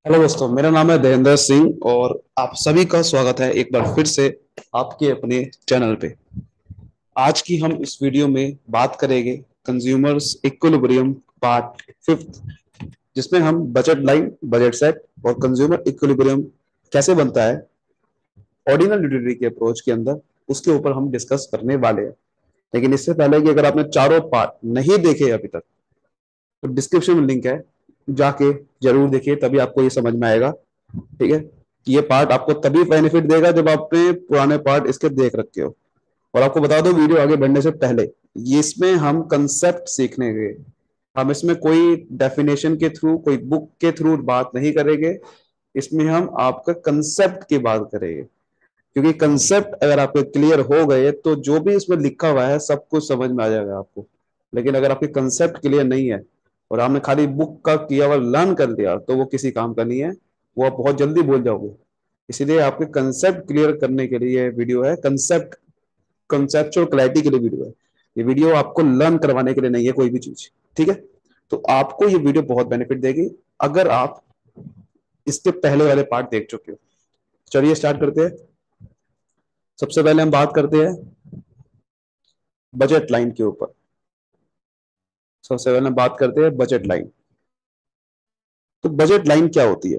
Hello दोस्तों, मेरा नाम है देवेंद्र सिंह और आप सभी का स्वागत है एक बार फिर से आपके अपने चैनल पे। आज की हम इस वीडियो में बात करेंगे कंज्यूमर्स इक्विलिब्रियम पार्ट फिफ्थ, जिसमें हम बजट लाइन, बजट सेट और कंज्यूमर इक्विलिब्रियम कैसे बनता है ऑर्डिनल यूटिलिटी के अप्रोच के अंदर, उसके ऊपर हम डिस्कस करने वाले हैं। लेकिन इससे पहले कि अगर आपने चारों पार्ट नहीं देखे अभी तक, तो डिस्क्रिप्शन में लिंक है, जाके जरूर देखिए, तभी आपको ये समझ में आएगा। ठीक है, ये पार्ट आपको तभी बेनिफिट देगा जब आपने पुराने पार्ट इसके देख रखे हो। और आपको बता दो, वीडियो आगे बढ़ने से पहले ये इसमें हम कंसेप्ट सीखने गए, हम इसमें कोई डेफिनेशन के थ्रू, कोई बुक के थ्रू बात नहीं करेंगे। इसमें हम आपका कंसेप्ट की बात करेंगे, क्योंकि कंसेप्ट अगर आपके क्लियर हो गए तो जो भी इसमें लिखा हुआ है सब कुछ समझ में आ जाएगा आपको। लेकिन अगर आपके कंसेप्ट क्लियर नहीं है और आपने खाली बुक का किया हुआ लर्न कर दिया, तो वो किसी काम का नहीं है, वो आप बहुत जल्दी भूल जाओगे। इसीलिए आपके कंसेप्ट क्लियर करने के लिए ये वीडियो है, कंसेप्ट कंसेप्चुअल क्लैरिटी के लिए वीडियो है। ये वीडियो आपको लर्न करवाने के लिए नहीं है कोई भी चीज। ठीक है, तो आपको ये वीडियो बहुत बेनिफिट देगी अगर आप इसके पहले वाले पार्ट देख चुके हो। चलिए स्टार्ट करते हैं। सबसे पहले हम बात करते हैं बजट लाइन के ऊपर। सबसे पहले हम बात करते हैं बजट लाइन। तो बजट लाइन क्या होती है?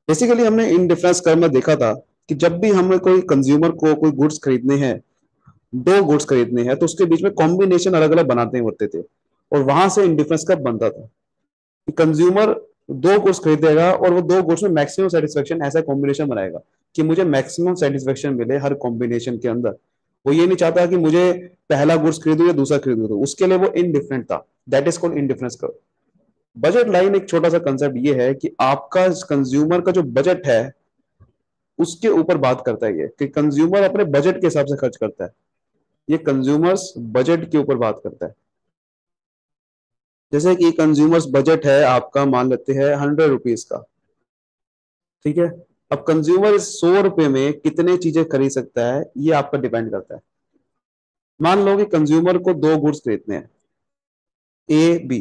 बेसिकली हमने इन डिफरेंस कर्व में देखा था कि जब भी हमें कोई कंज्यूमर को कोई गुड्स खरीदने हैं, दो गुड्स खरीदने हैं, तो उसके बीच में कॉम्बिनेशन अलग अलग बनाते होते थे। और वहां से इन डिफरेंस कर्व बनता था कि कंज्यूमर दो गुड्स खरीदेगा और वो दो गुड्स में मैक्सिमम सेटिस्फेक्शन ऐसा कॉम्बिनेशन बनाएगा कि मुझे मैक्सिमम सेटिस्फेक्शन मिले हर कॉम्बिनेशन के अंदर। वो ये नहीं चाहता कि मुझे पहला गुड्स खरीदू या दूसरा खरीदू, तो उसके लिए वो इनडिफरेंट था। That is called indifference curve. Budget line एक छोटा सा कंसेप्ट ये है कि आपका कंज्यूमर का जो बजट है उसके ऊपर बात करता है, ये कि कंज्यूमर अपने बजट के हिसाब से खर्च करता है। ये कंज्यूमर्स बजट के ऊपर बात करता है। जैसे कि कंज्यूमर्स बजट है आपका, मान लेते हैं 100 रुपीज का। ठीक है, अब कंज्यूमर इस 100 रुपए में कितने चीजें खरीद सकता है ये आपका डिपेंड करता है। मान लो कि कंज्यूमर को दो गुड्स खरीदने हैं, ए बी।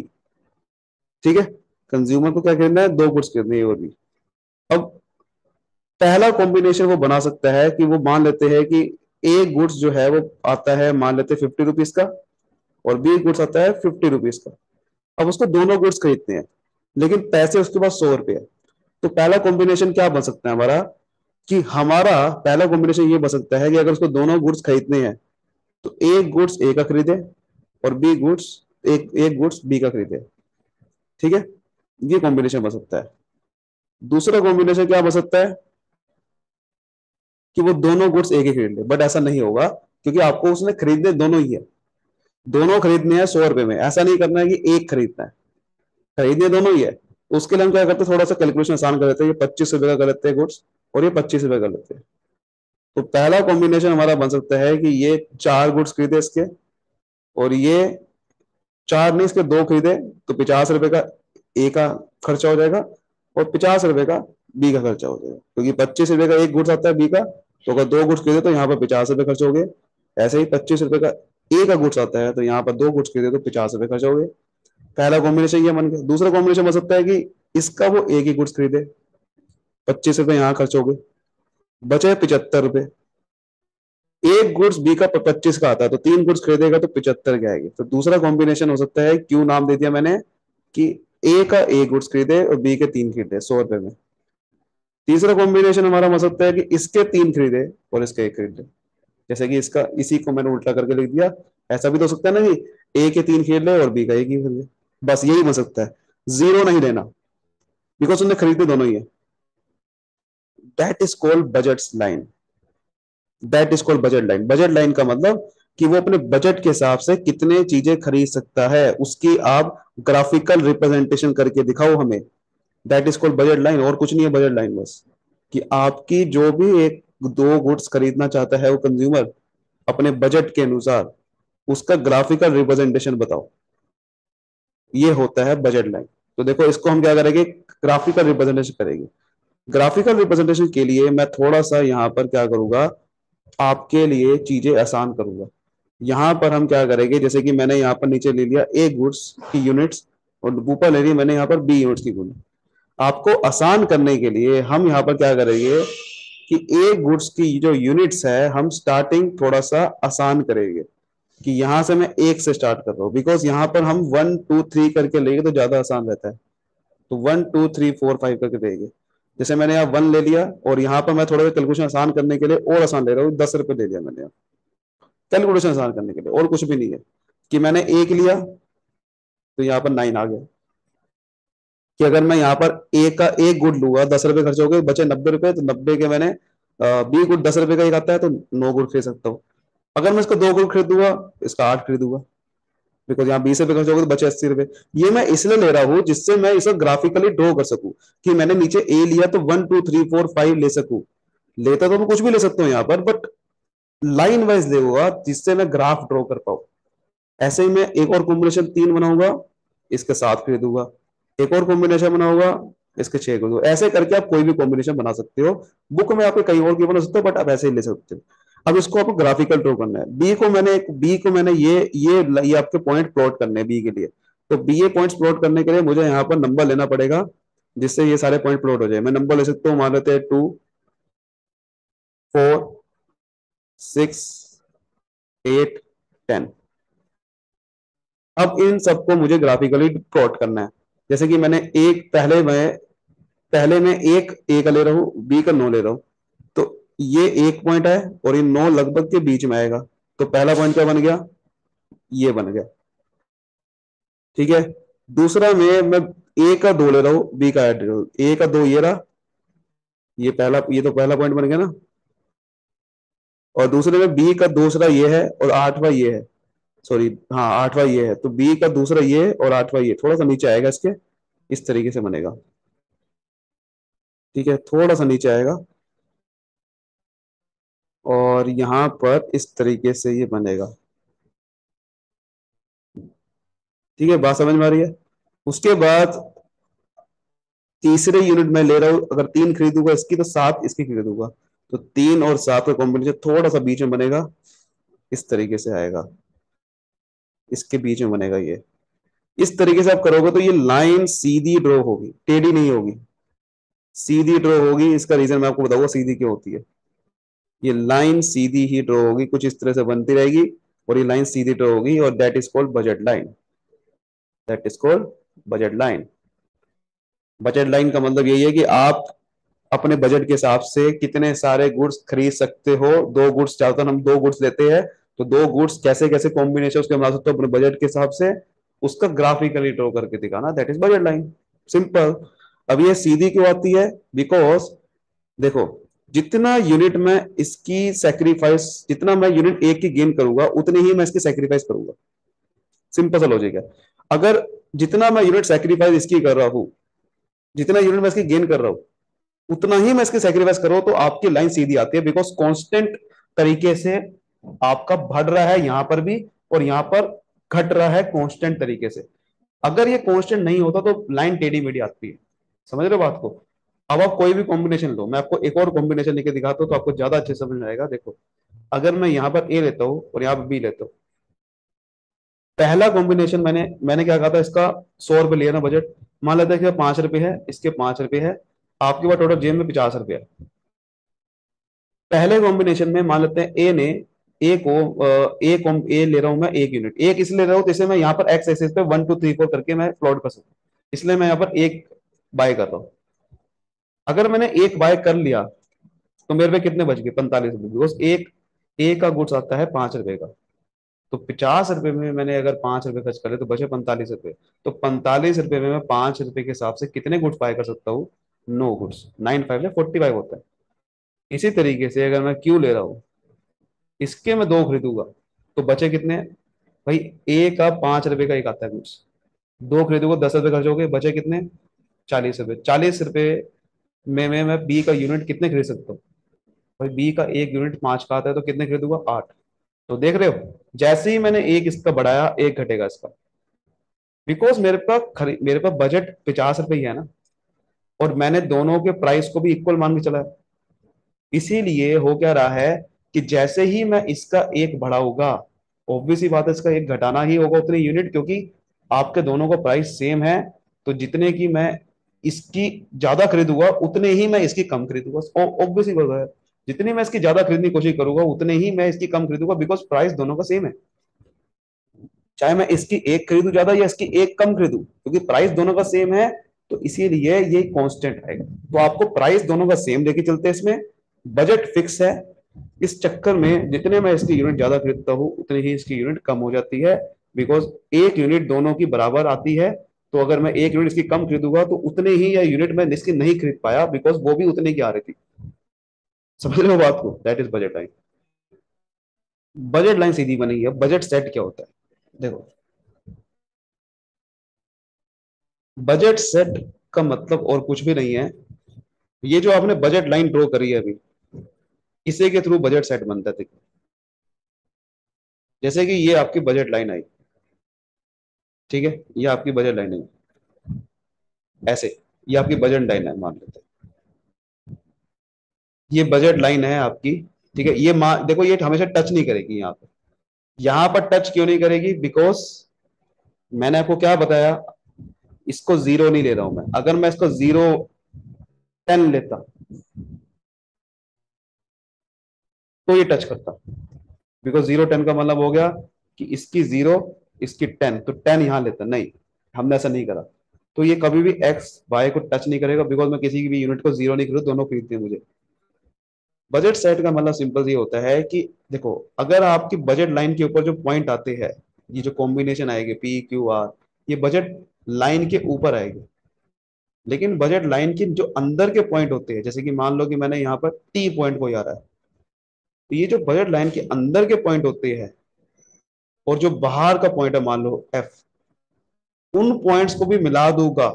ठीक है, कंज्यूमर को क्या खरीदना है? दो गुड्स खरीदने हैं, ए और बी। अब पहला कॉम्बिनेशन वो बना सकता है कि वो मान लेते हैं कि ए गुड्स जो है वो आता है, मान लेते हैं 50 रुपीज का, और बी गुड्स आता है 50 रुपीज का। अब उसको दोनों गुड्स खरीदते हैं, लेकिन पैसे उसके पास 100 रुपए है। तो पहला कॉम्बिनेशन क्या बन सकता है हमारा? कि हमारा पहला कॉम्बिनेशन ये बन सकता है कि अगर उसको दोनों गुड्स खरीदने हैं, तो एक गुड्स ए का खरीदे और बी गुड्स, एक एक गुड्स बी का खरीदे। ठीक है, ये कॉम्बिनेशन बन सकता है। दूसरा कॉम्बिनेशन क्या बन सकता है? कि वो दोनों गुड्स एक ही खरीद ले, बट ऐसा नहीं होगा, क्योंकि आपको उसने खरीदने दोनों ही है। दोनों खरीदने हैं 100 रुपए में, ऐसा नहीं करना है कि एक खरीदना है, खरीदने दोनों ही है। तो उसके लिए हम क्या करते हैं, थोड़ा सा कैलकुलेशन आसान कर लेते हैं। ये 25 रुपए का कर लेते हैं गुड्स, और ये 25 रुपए कर लेते हैं। तो पहला कॉम्बिनेशन हमारा बन सकता है कि ये चार गुड्स खरीदे इसके, और ये चार नहीं, इसके दो खरीदे, तो 50 रुपए का ए का खर्चा हो जाएगा और 50 रुपए का बी का खर्चा हो जाएगा, क्योंकि 25 रुपए का एक गुड्स आता है बी का। तो अगर दो गुड्स खरीदे तो यहाँ पर 50 रुपए खर्च हो गए। ऐसे ही 25 रुपए का ए का गुड्स आता है, तो यहाँ पर दो गुड्स खरीदे तो 50 रुपए खर्च हो गए। पहला कॉम्बिनेशन ये बन गया। दूसरा कॉम्बिनेशन बन सकता है कि इसका वो एक ही गुड्स खरीदे, 25 रुपए यहाँ खर्च हो गए, बचे 75 रुपए। एक गुड्स बी का 25 का आता है, तो तीन गुड्स खरीदेगा तो 75 के आएगी। तो दूसरा कॉम्बिनेशन हो सकता है, क्यों नाम दे दिया मैंने, कि ए का एक गुड्स खरीदे और बी के तीन खरीदे 100 रुपए में। तीसरा कॉम्बिनेशन हमारा हो सकता है कि इसके तीन खरीदे और इसका एक खरीदे। जैसे कि इसका, इसी को मैंने उल्टा करके लिख दिया। ऐसा भी तो हो सकता है ना कि ए के तीन खरीद ले और बी का एक ही खरीद ले। बस यही हो सकता है, जीरो नहीं लेना, बिकॉज उन्हें खरीदे दोनों ही है। That is called budget line. That is called budget line. Budget line का मतलब कि वो अपने बजट के हिसाब से कितने चीजें खरीद सकता है, उसकी आप ग्राफिकल रिप्रेजेंटेशन करके दिखाओ हमें। That is called budget line, और कुछ नहीं है बजट लाइन। बस कि आपकी जो भी एक दो गुड्स खरीदना चाहता है वो कंज्यूमर अपने बजट के अनुसार, उसका ग्राफिकल रिप्रेजेंटेशन बताओ। ये होता है बजट लाइन। तो देखो, इसको हम क्या करेंगे, ग्राफिकल रिप्रेजेंटेशन करेंगे। ग्राफिकल रिप्रेजेंटेशन के लिए मैं थोड़ा सा यहाँ पर क्या करूंगा, आपके लिए चीजें आसान करूंगा। यहाँ पर हम क्या करेंगे, जैसे कि मैंने यहाँ पर नीचे ले लिया ए गुड्स की यूनिट्स, और ऊपर ले ली मैंने यहाँ पर बी यूनिट्स की यूनिट। आपको आसान करने के लिए हम यहाँ पर क्या करेंगे कि एक गुड्स की जो यूनिट्स है हम स्टार्टिंग थोड़ा सा आसान करेंगे, कि यहां से मैं एक से स्टार्ट कर रहा हूँ, बिकॉज यहाँ पर हम 1 2 3 करके लेंगे तो ज्यादा आसान रहता है। तो 1 2 3 4 5 करके लेंगे। जैसे मैंने यहाँ 1 ले लिया, और यहाँ पर मैं थोड़ा सा कैलकुलेशन आसान करने के लिए और आसान ले रहा हूँ, 10 रुपए ले लिया मैंने यहाँ कैलकुलेशन आसान करने के लिए, और कुछ भी नहीं है। कि मैंने एक लिया तो यहाँ पर 9 आ गया। कि अगर मैं यहाँ पर एक का एक गुड लूंगा, 10 रुपए खर्च हो गए, बचे 90 रुपए, तो 90 के मैंने 20 गुड 10 रुपए का एक आता है तो 9 गुड खरीद सकता हूँ। अगर मैं इसको 2 गुड खरीदूंगा, इसका 8 खरीदूंगा, बिकॉज यहाँ 20 रुपए खर्च हो गए तो बचे 80 रुपए। ये मैं इसलिए ले रहा हूँ जिससे मैं इसे ग्राफिकली ड्रॉ कर सकूं, कि मैंने नीचे ए लिया तो 1 2 3 4 5 ले सकूं। लेता तो मैं कुछ भी ले सकता हूँ यहाँ पर, बट लाइन वाइज लेगा जिससे मैं ग्राफ ड्रॉ कर पाऊँ। ऐसे ही मैं एक और कॉम्बिनेशन 3 बनाऊंगा, इसके 7 खरीदूंगा। एक और कॉम्बिनेशन बनाऊंगा, इसके 6 खरीदूंगा। ऐसे करके आप कोई भी कॉम्बिनेशन बना सकते हो। बुक में आपके कई और की बना सकते हो, बट आप ऐसे ही ले सकते हो। अब इसको आपको ग्राफिकल ड्रॉ करना है। बी को मैंने ये आपके पॉइंट प्लॉट करने हैं बी के लिए। तो बी ए पॉइंट्स प्लॉट करने के लिए मुझे यहाँ पर नंबर लेना पड़ेगा, जिससे ये सारे पॉइंट प्लॉट हो जाए। मैं नंबर ले सकता हूँ, मान लेते हैं 2 4 6 8 10। अब इन सबको मुझे ग्राफिकली प्लॉट करना है। जैसे कि मैंने एक पहले मैं एक ए का ले रहा हूँ, बी का 9 ले रहा हूँ। तो ये एक पॉइंट है और ये 9 लगभग के बीच में आएगा। तो पहला पॉइंट क्या बन गया, ये बन गया। ठीक है। दूसरा में मैं ए का 2 ले रहा हूँ, बी का 8 ले रहा हूँ। ए का 2 ये रहा, ये तो पहला पॉइंट बन गया ना। और दूसरे में बी का दूसरा ये है और आठवां ये है। सॉरी, हाँ, आठवां ये है। तो बी का दूसरा ये है और आठवां ये थोड़ा सा नीचे आएगा इसके, इस तरीके से बनेगा। ठीक है, थोड़ा सा नीचे आएगा, और यहां पर इस तरीके से ये बनेगा। ठीक है, बात समझ में आ रही है। उसके बाद तीसरे यूनिट में ले रहा हूं, अगर 3 खरीदूंगा इसकी तो 7 इसकी खरीदूंगा। तो 3 और 7 का कॉम्बिनेशन थोड़ा सा बीच में बनेगा, इस तरीके से आएगा, इसके बीच में बनेगा ये। इस तरीके से आप करोगे तो ये लाइन सीधी ड्रॉ होगी, टेढ़ी नहीं होगी, सीधी ड्रॉ होगी। इसका रीजन मैं आपको बताऊंगा सीधी क्यों होती है। ये लाइन सीधी ही ड्रॉ होगी, कुछ इस तरह से बनती रहेगी, और ये लाइन सीधी ड्रॉ होगी, और that is called budget line. That is called budget line. Budget line का मतलब यही है कि आप अपने बजट के हिसाब से कितने सारे गुड्स खरीद सकते हो। 2 गुड्स, ज्यादातर हम 2 गुड्स लेते हैं, तो 2 गुड्स कैसे कैसे कॉम्बिनेशन उसके बना सकते हो अपने बजट के हिसाब से, उसका ग्राफिकली ड्रॉ करके दिखाना, that is budget line. Simple. अब ये सीधी क्यों आती है, बिकॉज देखो, जितना यूनिट में इसकी सेक्रीफाइस, जितना मैं यूनिट एक की गेन करूंगा उतनी ही मैं इसकी सेक्रीफाइस करूंगा। सिंपल सा लॉजिक है। अगर जितना मैं यूनिट सेक्रीफाइस इसकी कर रहा हूं, जितना यूनिट मैं इसकी गेन कर रहा हूं, उतना ही मैं इसकी सेक्रीफाइस करूँ, तो आपकी लाइन सीधी आती है, बिकॉज कांस्टेंट तरीके से आपका बढ़ रहा है यहां पर भी, और यहां पर घट रहा है कांस्टेंट तरीके से। अगर ये कांस्टेंट नहीं होता तो लाइन टेढ़ी मेढ़ी आती है। समझ रहे हो बात को। अब आप कोई भी कॉम्बिनेशन लो, मैं आपको एक और कॉम्बिनेशन लेके दिखाता हूँ तो आपको ज्यादा अच्छे समझ में आएगा। देखो, अगर मैं यहाँ पर ए लेता हूँ और यहाँ पर बी लेता हूँ, पहला कॉम्बिनेशन मैंने क्या कहा था, इसका 100 रुपए लिया ना बजट। मान लेते हैं कि 5 रुपए है, इसके 5 रुपए है, आपके पास टोटल जेब में 50 रुपए है। पहले कॉम्बिनेशन में मान लेते हैं ए ने ए को ए ले रहा हूं मैं, 1 यूनिट। एक इसलिए ले रहा हूं जैसे मैं यहाँ पर एक्स एक्सिस पे 1 2 3 4 करके मैं प्लॉट कर सकूं, इसलिए मैं यहाँ पर एक बाय कर रहा हूँ। अगर मैंने एक बाय कर लिया तो मेरे पे कितने बच गए, 45 रुपए, बिकॉज एक ए का गुड्स आता है 5 रुपए का। तो 50 रुपए में मैंने अगर 5 रुपए खर्च करे तो बचे 45 रुपए। तो 45 रुपए में मैं 5 रुपए के हिसाब से कितने गुड्स बाय कर सकता हूँ, 9 गुड्स। 9 5 45 होता है। इसी तरीके से अगर मैं क्यू ले रहा हूँ, इसके मैं 2 खरीदूंगा, तो बचे कितने भाई, ए का 5 रुपए का एक आता है गुड्स, 2 खरीदूंगा, 10 रुपए खर्च हो गए, बचे कितने, 40 रुपए। 40 रुपए में मैं बी का यूनिट कितने खरीद सकता हूँ भाई, बी का एक यूनिट 5 का आता है तो कितने खरीदूंगा, 8। तो देख रहे हो, जैसे ही मैंने एक इसका बढ़ाया, एक घटेगा इसका, बिकॉज मेरे पास बजट 50 रुपए ही है ना, और मैंने दोनों के प्राइस को भी इक्वल मान के चला है। इसीलिए हो क्या रहा है कि जैसे ही मैं इसका एक बढ़ाऊंगा, ऑब्वियस ही बात है इसका एक घटाना ही होगा उतनी यूनिट, क्योंकि आपके दोनों का प्राइस सेम है। तो जितने की मैं इसकी ज्यादा खरीदूंगा उतने ही मैं इसकी कम खरीदूंगा, ऑब्वियसली बात है। जितनी मैं इसकी ज्यादा खरीदने की कोशिश करूंगा उतने ही मैं इसकी कम खरीदूंगा, बिकॉज प्राइस दोनों का सेम है। चाहे मैं इसकी एक खरीदूं ज्यादा या इसकी एक कम खरीदूं, क्योंकि प्राइस दोनों का सेम है, तो इसीलिए ये कांस्टेंट आएगा। तो आपको प्राइस दोनों का सेम लेके चलते हैं इसमें, बजट फिक्स है। इस चक्कर में जितने मैं इसकी यूनिट ज्यादा खरीदता हूँ उतनी ही इसकी यूनिट कम हो जाती है, बिकॉज एक यूनिट दोनों की बराबर आती है। तो अगर मैं एक यूनिट इसकी कम खरीदूंगा तो उतने ही यह यूनिट मैं इसकी नहीं खरीद पाया, बिकॉज वो भी उतने की आ रही थी। समझ रहे हो बात को? That is budget line. Budget line सीधी बनेगी। अब बजट सेट क्या होता है, देखो। बजट सेट का मतलब और कुछ भी नहीं है। ये जो आपने बजट लाइन ड्रॉ करी है अभी, इसी के थ्रू बजट सेट बनता है, देखो। जैसे कि ये आपकी बजट लाइन आई, ठीक है, ये आपकी बजट लाइन है, ऐसे। ये आपकी बजट लाइन है मान लेते हैं, ये बजट लाइन है आपकी। ठीक है, ये देखो, ये हमेशा टच नहीं करेगी यहाँ पे। यहाँ पर टच क्यों नहीं करेगी? बिकॉज मैंने आपको क्या बताया, इसको जीरो नहीं ले रहा हूं मैं। अगर मैं इसको 0.10 लेता तो ये टच करता, बिकॉज 0.10 का मतलब हो गया कि इसकी 0, इसकी 10, तो 10 यहां लेता नहीं। हमने ऐसा नहीं करा। तो ये कभी भी एक्स वाई को टच नहीं करेगा, बिकॉज मैं किसी की भी यूनिट को जीरो नहीं खरीदूं, दोनों खरीदते हैं मुझे। बजट सेट का मतलब सिंपल ये होता है कि देखो, अगर आपकी बजट लाइन के ऊपर जो पॉइंट आते हैं, ये जो कॉम्बिनेशन आएगी पी क्यू आर, ये बजट लाइन के ऊपर आएगी। लेकिन बजट लाइन के जो अंदर के पॉइंट होते हैं, जैसे कि मान लो कि मैंने यहाँ पर टी पॉइंट को आ रहा है, तो ये जो बजट लाइन के अंदर के पॉइंट होते हैं और जो बाहर का पॉइंट है मान लो एफ, उन पॉइंट्स को भी मिला दूंगा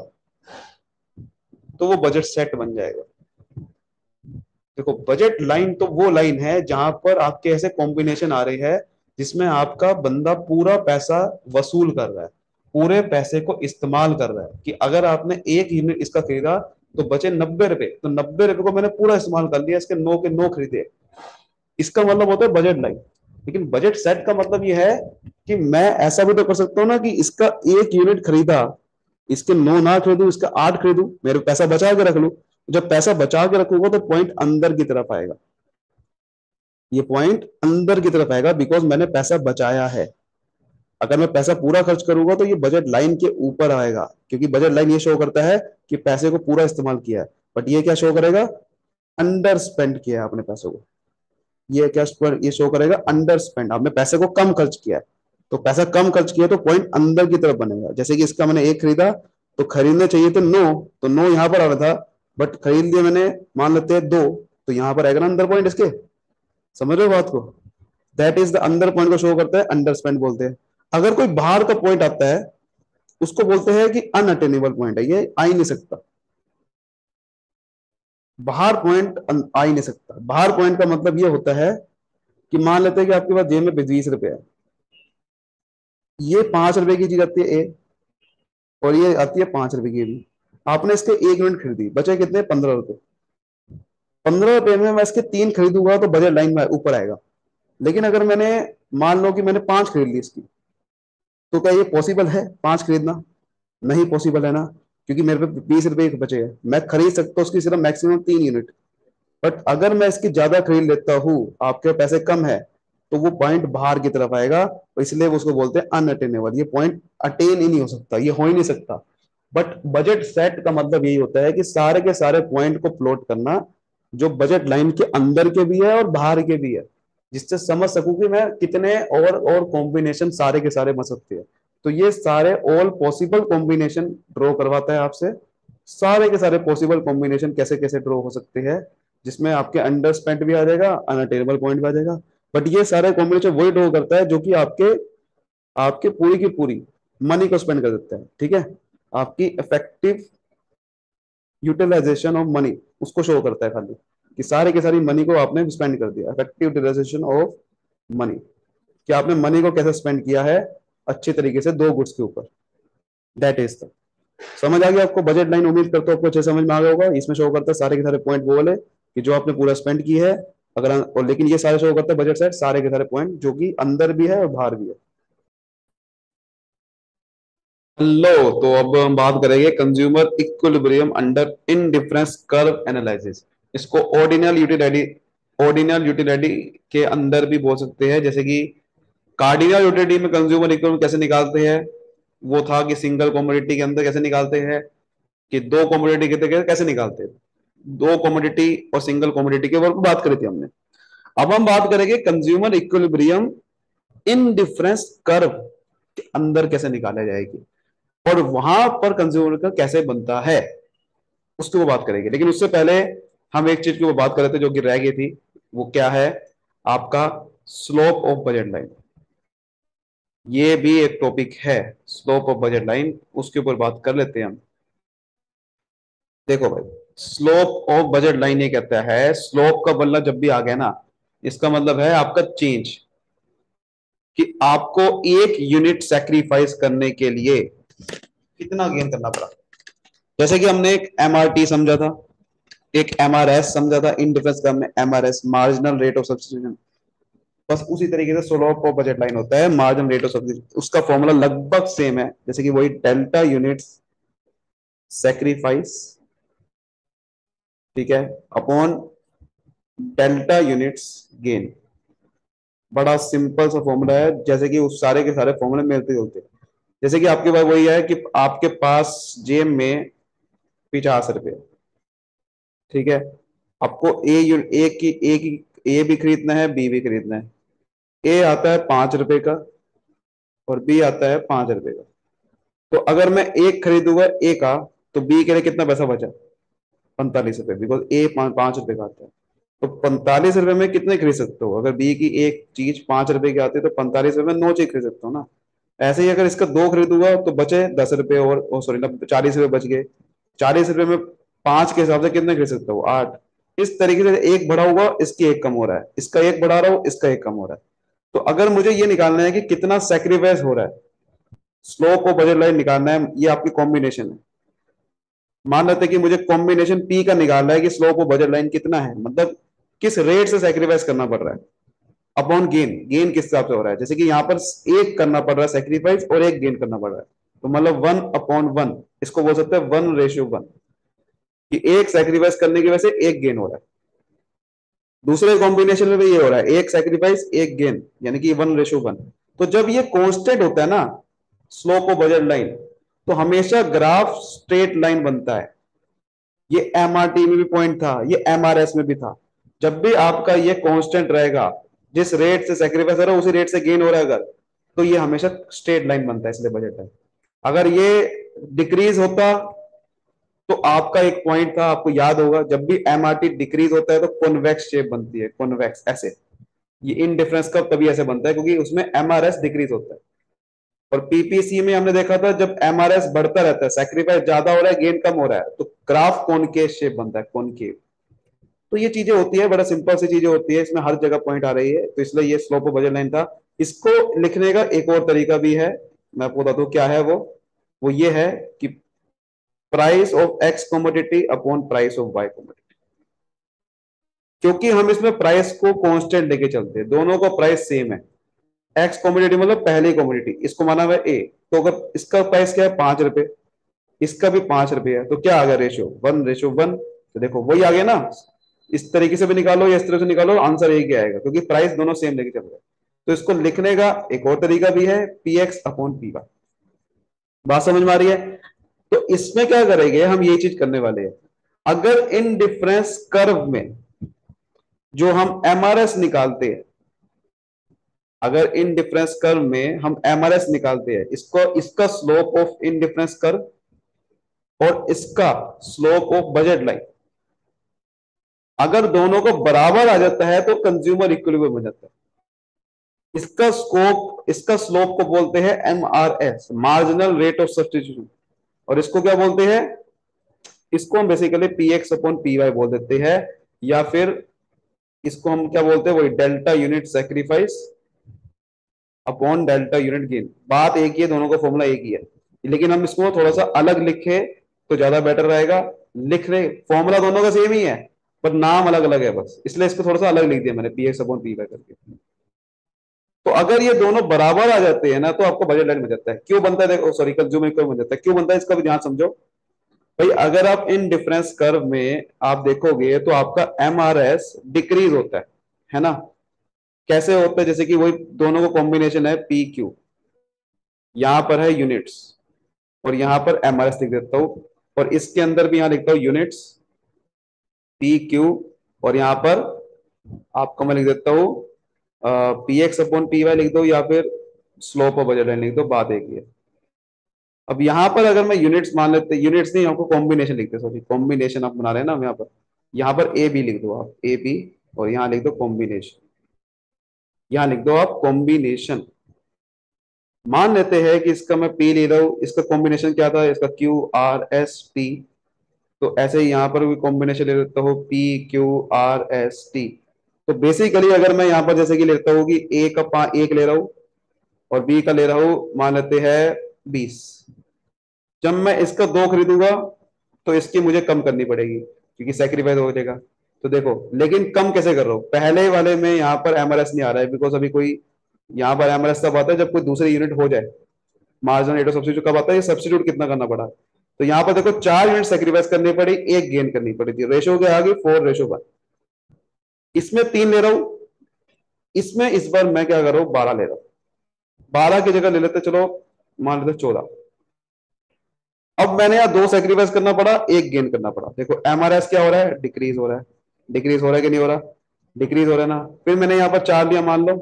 तो वो बजट सेट बन जाएगा। देखो, बजट लाइन तो वो लाइन है जहां पर आपके ऐसे कॉम्बिनेशन आ रहे हैं जिसमें आपका बंदा पूरा पैसा वसूल कर रहा है, पूरे पैसे को इस्तेमाल कर रहा है। कि अगर आपने एक यूनिट इसका खरीदा तो बचे 90 रुपए, तो 90 रुपए को मैंने पूरा इस्तेमाल कर लिया, इसके 9 के 9 खरीदे। इसका मतलब होता है बजट लाइन। लेकिन बजट सेट का मतलब यह है कि मैं ऐसा भी तो कर सकता हूँ ना कि इसका एक यूनिट खरीदा, इसके 9 ना खरीदू, इसका 8 खरीदू, मेरे पैसा बचा के रख लू। जब पैसा बचा के रखूंगा तो पॉइंट अंदर की तरफ आएगा, ये पॉइंट अंदर की तरफ आएगा, बिकॉज मैंने पैसा बचाया है। अगर मैं पैसा पूरा खर्च करूंगा तो ये बजट लाइन के ऊपर आएगा, क्योंकि बजट लाइन ये शो करता है कि पैसे को पूरा इस्तेमाल किया है। बट ये क्या शो करेगा? अंडर स्पेंड किया है आपने पैसों को। ये क्या ये शो करेगा? अंडर स्पेंड, आपने पैसे को कम खर्च किया है। तो पैसा कम खर्च किया तो पॉइंट अंदर की तरफ बनेगा। जैसे कि इसका मैंने एक खरीदा, तो खरीदने चाहिए तो 9, तो 9 यहां पर आ रहा था, बट खरीद लिया मैंने मान लेते हैं 2, तो यहां पर आएगा ना अंदर पॉइंट इसके। समझ रहे हो बात को? दैट इज द अंदर पॉइंट को शो करता है, अंडर स्पेंड बोलते हैं। अगर कोई बाहर का पॉइंट आता है उसको बोलते हैं कि अनअटेनेबल पॉइंट है, ये आ ही नहीं सकता। बाहर पॉइंट आ ही नहीं सकता। बाहर पॉइंट का मतलब ये होता है कि मान लेते हैं कि आपके पास जेब में 20 रुपए है, ये 5 रुपए की चीज आती है ए, और ये आती है 5 रुपए की भी। आपने इसके एक यूनिट खरीदी, बचे कितने? 15 रुपए। 15 रुपए में मैं इसके 3 खरीदूंगा तो बजट लाइन में ऊपर आएगा। लेकिन अगर मैंने, मान लो कि मैंने 5 खरीद ली इसकी, तो क्या ये पॉसिबल है 5 खरीदना? नहीं पॉसिबल है ना, क्योंकि मेरे पे 20 रुपए बचे हैं। मैं खरीद सकता हूँ उसकी सिर्फ मैक्सिमम 3 यूनिट। बट अगर मैं इसकी ज्यादा खरीद लेता हूँ, आपके पैसे कम है, तो वो पॉइंट बाहर की तरफ आएगा, तो इसलिए वो उसको बोलते हैं अनअटेनेबल। ये पॉइंट अटेन ही नहीं हो सकता, ये हो ही नहीं सकता। बट बजट सेट का मतलब यही होता है कि सारे के सारे पॉइंट को प्लॉट करना जो बजट लाइन के अंदर के भी है और बाहर के भी है, जिससे समझ सकूं कि मैं कितने और कॉम्बिनेशन सारे के सारे बन सकते हैं। तो ये सारे ऑल पॉसिबल कॉम्बिनेशन ड्रॉ करवाता है आपसे। सारे के सारे पॉसिबल कॉम्बिनेशन कैसे कैसे ड्रॉ हो सकते हैं, जिसमें आपके अंडर स्पेंड भी आ जाएगा, अनअटेनेबल पॉइंट भी आ जाएगा। बट ये सारे कॉम्बिनेशन वही ड्रॉ करता है जो कि आपके आपके पूरी की पूरी मनी को स्पेंड कर देता है। ठीक है, आपकी इफेक्टिव यूटिलाइजेशन ऑफ मनी उसको शो करता है खाली, कि सारे की सारी मनी को आपने स्पेंड कर दिया। इफेक्टिव यूटिलाइजेशन ऑफ मनी, कि आपने मनी को कैसे स्पेंड किया है अच्छे तरीके से दो गुड्स के ऊपर। दैट इज द, समझ आ गया आपको बजट लाइन? उम्मीद करता हूँ आपको अच्छे समझ में आ गया होगा। इसमें शो करता है सारे के सारे पॉइंट वो वाले कि जो आपने पूरा स्पेंड की है। अगर और लेकिन ये सारे शो करता है बजट साइड सारे के सारे पॉइंट जो कि अंदर भी है और बाहर भी है। लो, तो अब हम बात करेंगे consumer equilibrium under indifference curve analysis. इसको ऑर्डिनल यूटिलिटी के अंदर भी बोल सकते हैं, जैसे कि कार्डिनल यूटिलिटी में कंज्यूमर इक्विलिब्रियम कैसे निकालते हैं, वो था कि सिंगल कमोडिटी के अंदर कैसे निकालते हैं, कि दो कमोडिटी के अंदर कैसे निकालते हैं, दो कमोडिटी और सिंगल कमोडिटी के ऊपर बात करी थी हमने। अब हम बात करेंगे consumer equilibrium in difference curve के अंदर कैसे निकाला जाएगी, और वहां पर कंज्यूमर का कैसे बनता है, उसकी वो बात करेंगे। लेकिन उससे पहले हम एक चीज की वो बात कर रहे थे जो कि रह गई थी, वो क्या है, आपका स्लोप ऑफ बजट लाइन। ये भी एक टॉपिक है, स्लोप ऑफ बजट लाइन, उसके ऊपर बात कर लेते हैं हम। देखो भाई, स्लोप ऑफ बजट लाइन ये कहता है, स्लोप का बल्ला जब भी आ गया ना, इसका मतलब है आपका चेंज, कि आपको एक यूनिट सेक्रीफाइस करने के लिए कितना गेन करना पड़ा। जैसे कि हमने एक एमआरटी समझा था, एक एमआरएस समझा था, इन डिफरेंस का हमने MRS, marginal rate of substitution. बस उसी तरीके से स्लोप ऑफ बजट लाइन होता है मार्जिनल रेट ऑफ सब्स्टिट्यूशन। उसका फॉर्मूला लगभग सेम है, जैसे कि वही डेल्टा यूनिट्स सेक्रीफाइस, ठीक है, अपॉन डेल्टा यूनिट्स गेन। बड़ा सिंपल सा फॉर्मूला है, जैसे कि उस सारे के सारे फॉर्मूले मिलते जुलते हैं। जैसे कि आपके पास वही है कि आपके पास जेब में 50 रुपए, ठीक है, आपको ए भी खरीदना है, बी भी खरीदना है। ए आता है 5 रुपए का और बी आता है 5 रुपए का। तो अगर मैं एक खरीदूंगा ए का, तो बी के लिए कितना पैसा बचा, 45 रुपए, बिकॉज ए 5 रुपए का आता है। तो 45 रुपए में कितने खरीद सकते हो, अगर बी की एक चीज 5 रुपए की आती है तो 45 रुपए में 9 चीज खरीद सकते हो ना। ऐसे ही अगर इसका दो खरीदूंगा तो बचे 10 रुपए, और सॉरी 40 रुपए बच गए। 40 रुपए में पांच के हिसाब से कितने खरीद सकते हो, 8। इस तरीके से एक बढ़ा हुआ इसकी एक कम हो रहा है, इसका एक बढ़ा रहा हूं इसका एक कम हो रहा है। तो अगर मुझे ये निकालना है कि कितना सेक्रीफाइस हो रहा है, स्लोप और बजट लाइन निकालना है, ये आपकी कॉम्बिनेशन है। मान लेते हैं कि मुझे कॉम्बिनेशन पी का निकालना है कि स्लोप और बजट लाइन कितना है, मतलब किस रेट से सेक्रीफाइस करना पड़ रहा है अपॉन गेन। गेन किस हिसाब से हो रहा है, जैसे कि यहाँ पर एक करना पड़ रहा है सेक्रीफाइस और एक गेन करना पड़ रहा है, तो मतलब 1/1। इसको बोल सकते हैं 1:1, कि एक सेक्रीफाइस करने की वजह से एक गेन हो रहा है। दूसरे कॉम्बिनेशन में भी ये हो रहा है, एक सेक्रीफाइस एक गेन, यानी कि 1:1। तो जब ये कांस्टेंट होता है ना, स्लोप ऑफ बजट लाइन, तो हमेशा ग्राफ स्ट्रेट लाइन बनता है। ये एमआरटी में भी पॉइंट था, ये एमआरएस में भी था। जब भी आपका ये कांस्टेंट रहेगा, जिस रेट से सेक्रीफाइस हो रहा है उसी रेट से गेन हो रहा है अगर, तो ये हमेशा स्ट्रेट लाइन बनता है, इसलिए बजट लाइन। अगर ये डिक्रीज होता, तो आपका एक पॉइंट था, आपको याद होगा, जब भी एमआरटी डिक्रीज होता है तो कॉन्वेक्स शेप बनती है, कॉन्वेक्स ऐसे। ये इन डिफरेंस का तभी ऐसे बनता है क्योंकि उसमें एमआरएस डिक्रीज होता है। और पीपीसी में हमने देखा था, जब एमआरएस बढ़ता रहता है, सेक्रीफाइस ज्यादा हो रहा है गेन कम हो रहा है, तो ग्राफ कॉनकेव शेप बनता है, कॉनकेव। तो ये चीजें होती है, बड़ा सिंपल सी चीजें होती है, इसमें हर जगह पॉइंट आ रही है, तो इसलिए ये स्लोप ऑफ बजट लाइन था। इसको लिखने का एक और तरीका भी है, मैं आपको बता दूं क्या है वो ये है कि price of X commodity upon price of Y commodity. क्योंकि हम इसमें प्राइस को कांस्टेंट लेके चलते हैं, दोनों का प्राइस सेम है। एक्स कमोडिटी मतलब पहली कमोडिटी, इसको माना हुआ है ए, तो अगर इसका प्राइस क्या है 5 रुपए, इसका भी 5 रुपए है, तो क्या आ गया रेशियो, 1:1। तो देखो वही आ गया ना, इस तरीके से भी निकालो या इस तरह से निकालो, आंसर एक ही आएगा, क्योंकि प्राइस दोनों सेम लेके चल रहे हैं। तो इसको लिखने का एक और तरीका भी है, P X upon P Y. बात समझ में आ रही है। तो इसमें क्या करेंगे, हम ये चीज करने वाले हैं, अगर इन डिफरेंस कर्व में जो हम एमआरएस निकालते हैं, अगर इन डिफरेंस कर्व में हम एमआरएस निकालते हैं, इसको इसका slope of in difference curve और इसका स्लोप ऑफ बजट लाइन, अगर दोनों को बराबर आ जाता है तो कंज्यूमर इक्विलिब्रियम हो जाता है। इसका स्लोप को बोलते हैं MRS, marginal rate of substitution. और इसको क्या बोलते हैं, इसको हम basically P X upon P Y बोल देते हैं, या फिर इसको हम क्या बोलते हैं, वही delta unit sacrifice upon delta unit gain. बात एक ही है, दोनों का फॉर्मूला एक ही है, लेकिन हम इसको थोड़ा सा अलग लिखे तो ज्यादा बेटर रहेगा। लिख रहे फॉर्मूला दोनों का सेम ही है, पर नाम अलग अलग है बस, इसलिए इसको थोड़ा सा अलग लिख दिया मैंने, P X upon P Y करके। तो अगर ये दोनों बराबर आ जाते हैं ना तो आपको बजट लाइन मिल जाता है। क्यों बनता है, देखो सॉरी कंज्यूमर इक्वल बन जाता है, क्यों बनता है इसका भी ध्यान समझो भाई। अगर आप इन डिफरेंस कर्व में आप देखोगे तो आपका एमआरएस डिक्रीज होता है ना। कैसे होता है, जैसे कि वही दोनों को कॉम्बिनेशन है पी क्यू, यहां पर है यूनिट्स और यहां पर एमआरएस लिख देता हूं, और इसके अंदर भी यहां लिखता हूं यूनिट्स पी क्यू, और यहां पर आपको मैं लिख देता हूं P X upon P Y लिख दो, या फिर स्लोप ऑफ बजट लाइन लिख दो, बात एक ही है। अब यहां पर अगर मैं यूनिट्स मान लेते, यूनिट्स नहीं आपको कॉम्बिनेशन लिखते, सॉरी कॉम्बिनेशन आप बना रहे हैं ना, हम यहाँ पर ए बी लिख दो आप, ए बी, और यहां लिख दो कॉम्बिनेशन, यहां लिख दो आप कॉम्बिनेशन। मान लेते हैं कि इसका मैं पी ले रहा हूं, इसका कॉम्बिनेशन क्या था, इसका क्यू आर एस टी, तो ऐसे ही यहां पर भी कॉम्बिनेशन ले लेता हूं P Q R S T. तो बेसिकली अगर मैं यहां पर जैसे कि लेता हूं कि ए का एक ले रहा हूं और बी का ले रहा हूं मान लेते हैं 20, जब मैं इसका दो खरीदूंगा तो इसकी मुझे कम करनी पड़ेगी क्योंकि सेक्रीफाइस हो जाएगा। तो देखो लेकिन कम कैसे कर रहा हूं, पहले वाले में यहां पर एमआरएस नहीं आ रहा है बिकॉज अभी कोई, यहां पर एमआरएस तब आता है जब कोई दूसरी यूनिट हो जाए। मार्जिनल रेट ऑफ सब्स्टिट्यूट कब आता है, ये सब्स्टिट्यूट कितना करना पड़ा। तो यहां पर देखो 4 यूनिट सेक्रीफाइस करनी पड़ी, एक गेन करनी पड़ी थी, रेशो क्या आ गई 4:1। इसमें 3 ले रहा हूं, इसमें इस बार मैं क्या कर रहा हूं 12 ले रहा हूं, 12 की जगह ले लेते चलो मान लेते 14। अब मैंने यहाँ दो सेक्रीफाइस करना पड़ा, एक गेन करना पड़ा। देखो एमआरएस क्या हो रहा है, डिक्रीज हो रहा है, डिक्रीज हो रहा है कि नहीं हो रहा, डिक्रीज हो रहा है ना। फिर मैंने यहाँ पर 4 लिया मान लो,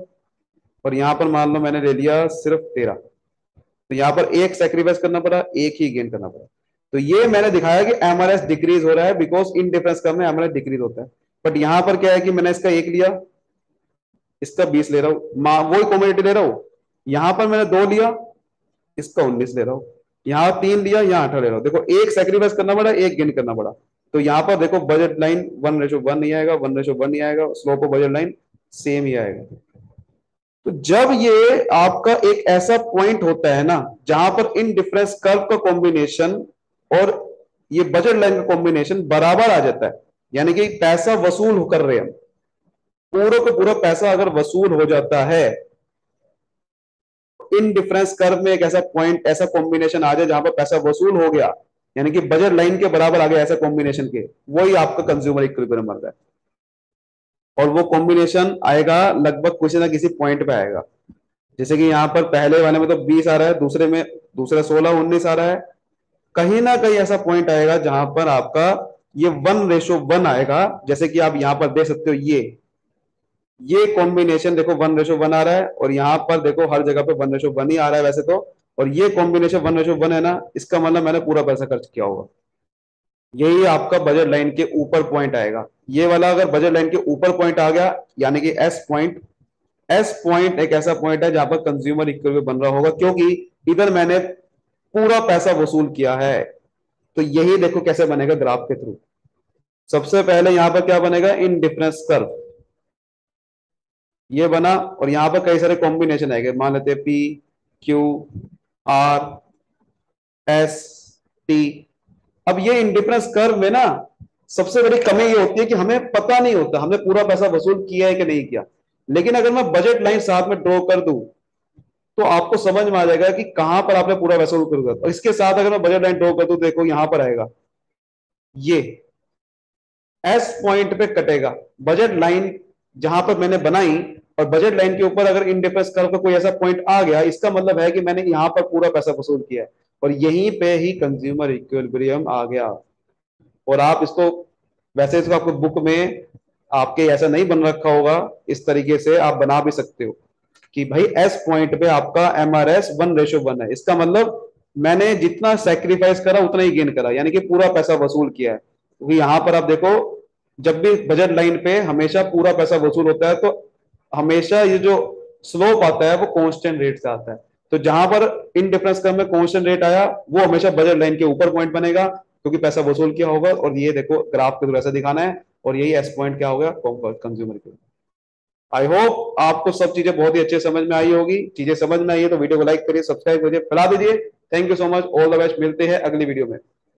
और यहाँ पर मान लो मैंने ले लिया सिर्फ 13, तो यहाँ पर एक सेक्रीफाइस करना पड़ा, एक ही गेन करना पड़ा। तो ये मैंने दिखाया कि एमआरएस डिक्रीज हो रहा है बिकॉज इन डिफरेंस कर्व में एमआरएस डिक्रीज होता है। बट यहाँ पर क्या है कि मैंने इसका एक लिया, इसका 20 ले रहा हूं, वही कॉमोडिटी ले रहा हूं। यहां पर मैंने 2 लिया, इसका 19 ले रहा हूं, यहाँ 3 लिया, यहाँ 18 ले रहा हूं। देखो एक सेक्रीफाइस करना पड़ा, एक गेन करना पड़ा। तो यहाँ पर देखो बजट लाइन 1:1 नहीं आएगा, 1:1 नहीं आएगा, slope of budget line same ही आएगा। तो जब ये आपका एक ऐसा पॉइंट होता है ना जहां पर इन डिफरेंस कर्व का कॉम्बिनेशन और ये बजट लाइन का कॉम्बिनेशन बराबर आ जाता है, यानी कि पैसा वसूल कर रहे हैं, पूरा का पूरा पैसा अगर वसूल हो जाता है, इन डिफरेंस कर्व में एक ऐसा पॉइंट, ऐसा कॉम्बिनेशन आ जाए जहां पर पैसा वसूल हो गया, यानी कि बजट लाइन के बराबर आ गया ऐसा कॉम्बिनेशन के, वही आपका कंज्यूमर इक्विलिब्रियम बन रहा है। और वो कॉम्बिनेशन आएगा लगभग किसी ना किसी पॉइंट पे आएगा। जैसे कि यहाँ पर पहले वाले में तो 20 आ रहा है, दूसरे में दूसरा 16-19 आ रहा है, कहीं ना कहीं ऐसा पॉइंट आएगा जहां पर आपका ये 1:1 आएगा। जैसे कि आप यहां पर देख सकते हो, ये कॉम्बिनेशन देखो 1:1 आ रहा है, और यहां पर देखो हर जगह पे 1:1 ही आ रहा है वैसे तो। और ये कॉम्बिनेशन 1:1 है ना, इसका मतलब मैंने पूरा पैसा खर्च किया होगा। यही आपका बजट लाइन के ऊपर पॉइंट आएगा। ये वाला अगर बजट लाइन के ऊपर पॉइंट आ गया, यानी कि एस पॉइंट, एस पॉइंट एक ऐसा पॉइंट है जहां पर कंज्यूमर इक्विलिब्रियम बन रहा होगा, क्योंकि इधर मैंने पूरा पैसा वसूल किया है। तो यही देखो कैसे बनेगा ग्राफ के थ्रू। सबसे पहले यहां पर क्या बनेगा, इन डिफरेंस कर्व ये बना, और यहां पर कई सारे कॉम्बिनेशन आएंगे, मान लेते हैं P Q R S T. अब ये इंडिफरेंस कर्व में ना सबसे बड़ी कमी ये होती है कि हमें पता नहीं होता हमने पूरा पैसा वसूल किया है कि नहीं किया। लेकिन अगर मैं बजट लाइन साथ में ड्रॉ कर दूं तो आपको समझ में आ जाएगा कि कहां पर आपने पूरा वसूल कर दिया। और इसके साथ अगर मैं बजट लाइन ड्रॉ कर दूं, देखो यहां पर आएगा, ये एस पॉइंट पे कटेगा बजट लाइन जहां पर मैंने बनाई, और बजट लाइन के ऊपर अगर इंडिफरेंस कर्व का कोई ऐसा पॉइंट आ गया, इसका मतलब है कि मैंने यहां पर पूरा पैसा वसूल किया है, और यहीं पे ही कंज्यूमर इक्विलिब्रियम आ गया। और आप इसको, वैसे इसको आपको बुक में आपके ऐसा नहीं बन रखा होगा, इस तरीके से आप बना भी सकते हो कि भाई एस पॉइंट पे आपका एमआरएस 1:1 है, इसका मतलब मैंने जितना सेक्रीफाइस करा उतना ही गेन करा, यानी कि पूरा पैसा वसूल किया है। क्योंकि यहां पर आप देखो जब भी बजट लाइन पे हमेशा पूरा पैसा वसूल होता है, तो हमेशा ये जो स्लोप आता है वो कांस्टेंट रेट से आता है। तो जहां पर इन डिफरेंस कर्व में कांस्टेंट रेट आया, वो हमेशा बजट लाइन के ऊपर पॉइंट बनेगा क्योंकि पैसा वसूल किया होगा। और ये देखो ग्राफ के थ्रू ऐसा दिखाना है, और यही एस पॉइंट क्या होगा, कंज्यूमर के। आई होप आपको सब चीजें बहुत ही अच्छे समझ में आई होगी। चीजें समझ में आई है तो वीडियो को लाइक करिए, सब्सक्राइब करिए, फैला दीजिए। Thank you so much, all the best, मिलते हैं अगली वीडियो में।